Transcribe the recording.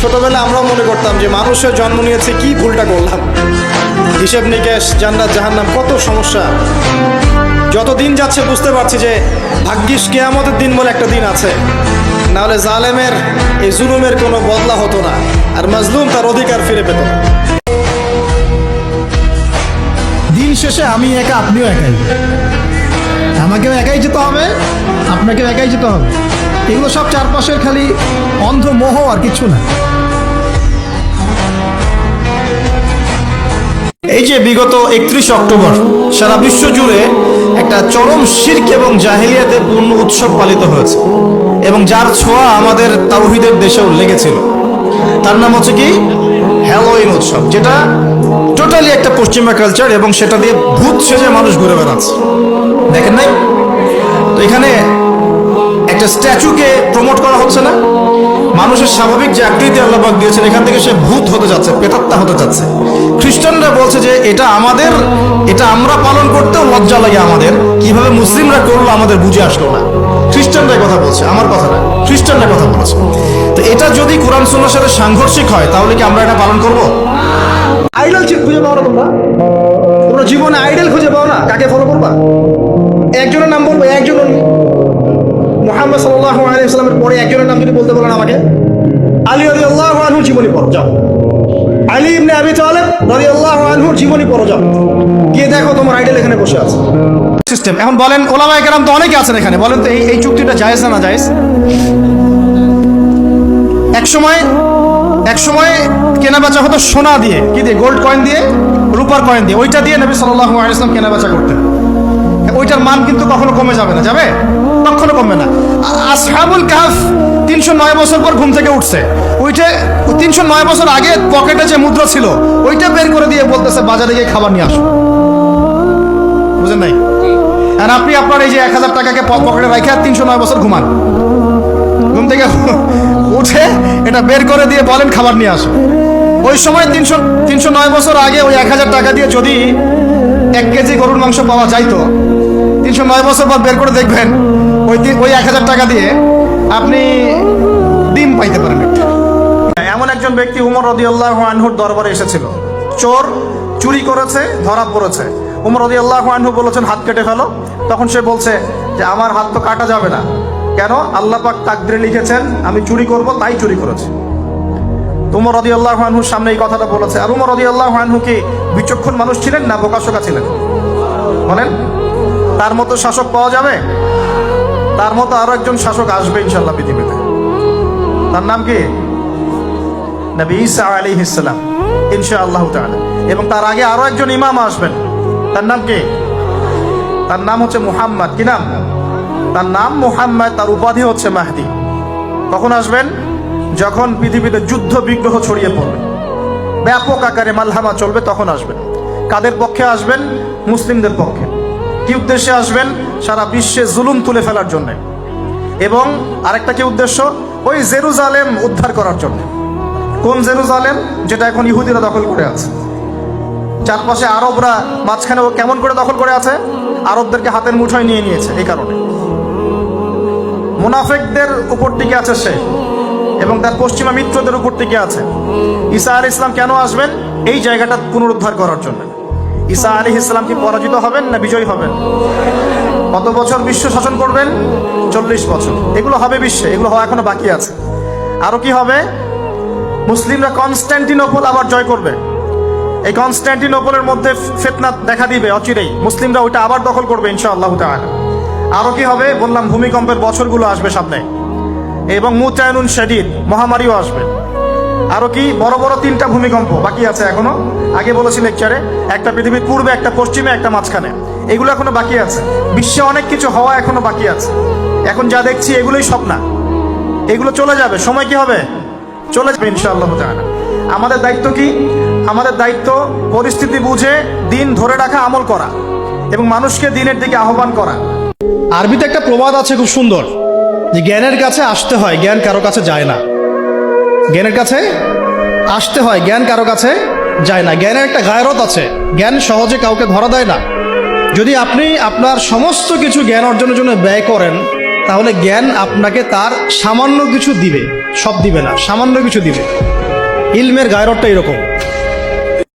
ছোটবেলায় আমরাও মনে করতাম যে মানুষের জন্ম নিয়েছে, কি ভুলটা করলাম, হিসেব নিকেশ, জান্নাত জাহান্নাম, কত সমস্যা। যত দিন যাচ্ছে বুঝতে পারছি যে ভাগ্যিস কিয়ামতের দিন বলে একটা দিন আছে, নাহলে জালেমের এই জুলুমের কোনো বদলা হতো না, আর মাজলুম তার অধিকার ফিরে পেত না। দিন শেষে আমি একা, আপনিও একাই। আমাকেও একাই যেতে হবে, আপনাকেও একাই যেতে হবে। এগুলো সব চারপাশের খালি অন্ধ মোহ, আর কিছু না। এই যে বিগত 31 অক্টোবর সারা বিশ্ব জুড়ে একটা চরম শিরক এবং জাহেলিয়াতে পূর্ণ উৎসব পালিত হয়েছে, এবং যার ছোঁয়া আমাদের তাওহীদের দেশেও লেগেছিল। তার নাম হচ্ছে কি? হ্যালোইন উৎসব, যেটা টোটালি একটা পশ্চিমা কালচার, এবং সেটা দিয়ে ভূত সেজে মানুষ ঘুরে বেড়াচ্ছে। দেখেন নাই? তো এখানে একটা স্ট্যাচুকে প্রমোট করা হচ্ছে না? মানুষের স্বাভাবিক যে আকৃতি আল্লাহ পাক দিয়েছেন, এখান থেকে সে ভূত হতে যাচ্ছে, প্রেতাত্মা হতে যাচ্ছে। খ্রিস্টানরা বলছে যে এটা আমাদের, এটা আমরা পালন করতেও লজ্জা লাগে আমাদের, কিভাবে মুসলিমরা করলো আমাদের বুঝে আসলো না। খ্রিস্টানরাই কথা বলছে, আমার কথা না, খ্রিস্টানরা কথা বলেছে। তো এটা যদি কোরআন সুন্নাহর সাথে সাংঘর্ষিক হয়, তাহলে কি আমরা এটা পালন করব? আইডল খুঁজে পাও না তোমরা? তোমরা জীবনে আইডল খুঁজে পাও না? কাকে ফলো করবা? একজনের নাম বলবো, একজন, মুহাম্মদ সাল্লাল্লাহু আলাইহি ওয়াসাল্লামের পরে একজনের নাম যদি বলতে বলেন আমাকে, আলী রাদিয়াল্লাহু আনহুর জীবনী পড়ো যাও। আলী ইবনে আবি তালিব রাদিয়াল্লাহু আনহুর জীবনী পড়ো যাও, গিয়ে দেখো তোমার আইডল এখানে বসে আছে। সিস্টেম। এখন বলেন, ওলামায়ে কেরাম তো অনেকে আছেন এখানে, বলেন তো এই চুক্তিটা জায়েজ না জায়েজ? এক সময় কেনা বেচা হতো সোনা দিয়ে, কি দিয়ে? গোল্ড কয়েন দিয়ে, রূপার কয়েন দিয়ে। ওইটা দিয়ে নবী সাল্লাল্লাহু আলাইহি ওয়াসাল্লাম কেনা বেচা করতেন। ওইটার মান কিন্তু কখনো কমে যাবে না, যাবে? কখনো কমবে না। আসহাবুল কাহফ 309 বছর পর ঘুম থেকে উঠছে, ওইটা 309 বছর আগে পকেটে যে মুদ্রা ছিল ওইটা বের করে দিয়ে বলতেছে বাজারে গিয়ে খাবার নিয়ে আসো। বুঝেন নাই? আর আপনি আপনার এই যে 1000 টাকাকে পকেটে রাখে আর 309 বছর ঘুমান, ঘুম থেকে উঠে এটা বের করে দিয়ে বলেন খাবার নিয়ে আসো। ওই সময় 309 বছর আগে ওই 1000 টাকা দিয়ে যদি 1 কেজি গরুর মাংস পাওয়া যাইতো, 309 বছর পর বের করে দেখবেন ওই 1000 টাকা দিয়ে আপনি ডিম পাইতে পারেন একটা। এমন একজন ব্যক্তি উমর রাদিয়াল্লাহু আনহুর দরবারে এসেছিল, চোর চুরি করেছে, ধরা পড়েছে। উমর রাদিয়াল্লাহু আনহু বলেছেন হাত কেটে ফেলো। তখন সে বলছে যে আমার হাত তো কাটা যাবে না। কেন? আল্লাহ পাক তাকদীরে লিখেছেন আমি চুরি করব, তাই চুরি করেছি। উমর রাদিয়াল্লাহু আনহুর সামনে এই কথাটা বলেছে। আর উমর রাদিয়াল্লাহু আনহু কি বিচক্ষণ মানুষ ছিলেন না বোকাশোকা ছিলেন? বলেন, তার মতো শাসক পাওয়া যাবে? তার মতো আরো একজন শাসক আসবে ইনশাআল্লাহ পৃথিবীতে। তার নাম কি? নবী ঈসা আলাইহিস সালাম, ইনশাআল্লাহ তাআলা। এবং তার আগে আরো একজন ইমাম আসবেন। তার নাম কি? তার নাম হচ্ছে মুহাম্মদ। কি নাম? তার নাম মুহাম্মদ, তার উপাধি হচ্ছে মাহদি। কখন আসবেন? যখন পৃথিবীতে যুদ্ধ বিগ্রহ ছড়িয়ে পড়বে, ব্যাপক আকারে মালহামা চলবে, তখন আসবেন। কাদের পক্ষে আসবেন? মুসলিমদের পক্ষে। কি উদ্দেশ্যে আসবেন? সারা বিশ্বে জুলুম তুলে ফেলার জন্য। এবং আরেকটা কি উদ্দেশ্য? ওই জেরুজালেম উদ্ধার করার জন্য। কোন জেরুজালেম? যেটা এখন ইহুদিরা দখল করে আছে। চারপাশে আরবরা, মাঝখানে ও কেমন করে দখল করে আছে? আরবদেরকে হাতের মুঠোয় নিয়ে নিয়েছে। এই কারণে মুনাফিকদের উপর টিকে আছে সে, এবং তার পশ্চিমা মিত্রদের উপর টিকে আছে। ঈসা আলাইহিস সালাম কেন আসবেন? এই জায়গাটা পুনরুদ্ধার করার জন্য। ঈসা আলাইহিস সালাম কি পরাজিত হবেন না বিজয়ী হবেন? কত বছর বিশ্ব শাসন করবেন? 40 বছর। এগুলো হবে বিশ্বে, এগুলো হওয়া এখনো বাকি আছে। আরো কি হবে? মুসলিমরা কনস্ট্যান্টিনোপল আবার জয় করবে। এই কনস্ট্যান্টিনোপলের মধ্যে ফিতনা দেখা দিবে অচিরেই, মুসলিমরা ওইটা আবার দখল করবে ইনশাআল্লাহ তাআলা। আরো কি হবে? বললাম ভূমিকম্পের বছরগুলো আসবে সামনে, এবং মুতায়নুন শাদীদ, মহামারীও আসবে। আরো কি? বড় বড় 3টা ভূমিকম্প বাকি আছে এখনো। আগে বলেছি লেকচারে, একটা পৃথিবীর পূর্বে, একটা পশ্চিমে, একটা মাঝখানে। এগুলো এখনো বাকি আছে। বিশ্বে অনেক কিছু হওয়া এখনো বাকি আছে। এখন যা দেখছি এগুলোই স্বপ্ন, এগুলো চলে যাবে। সময় কি হবে? চলে যাবে ইনশাআল্লাহ তাআলা। আমাদের দায়িত্ব কি? আমাদের দায়িত্ব পরিস্থিতি বুঝে দিন ধরে রাখা, আমল করা, এবং মানুষকে দিনের দিকে আহ্বান করা। আরবিতে একটা প্রবাদ আছে খুব সুন্দর, যে জ্ঞানের কাছে আসতে হয়, জ্ঞান কারো কাছে যায় না। জ্ঞানের কাছে আসতে হয়, জ্ঞান কারো কাছে যায় না। জ্ঞানের একটা গায়রত আছে, জ্ঞান সহজে কাউকে ধরা দেয় না। যদি আপনি আপনার সমস্ত কিছু জ্ঞান অর্জনের জন্য ব্যয় করেন, তাহলে জ্ঞান আপনাকে তার সামান্য কিছু দিবে, সব দিবে না, সামান্য কিছু দিবে। ইলমের গায়রতটা এরকম।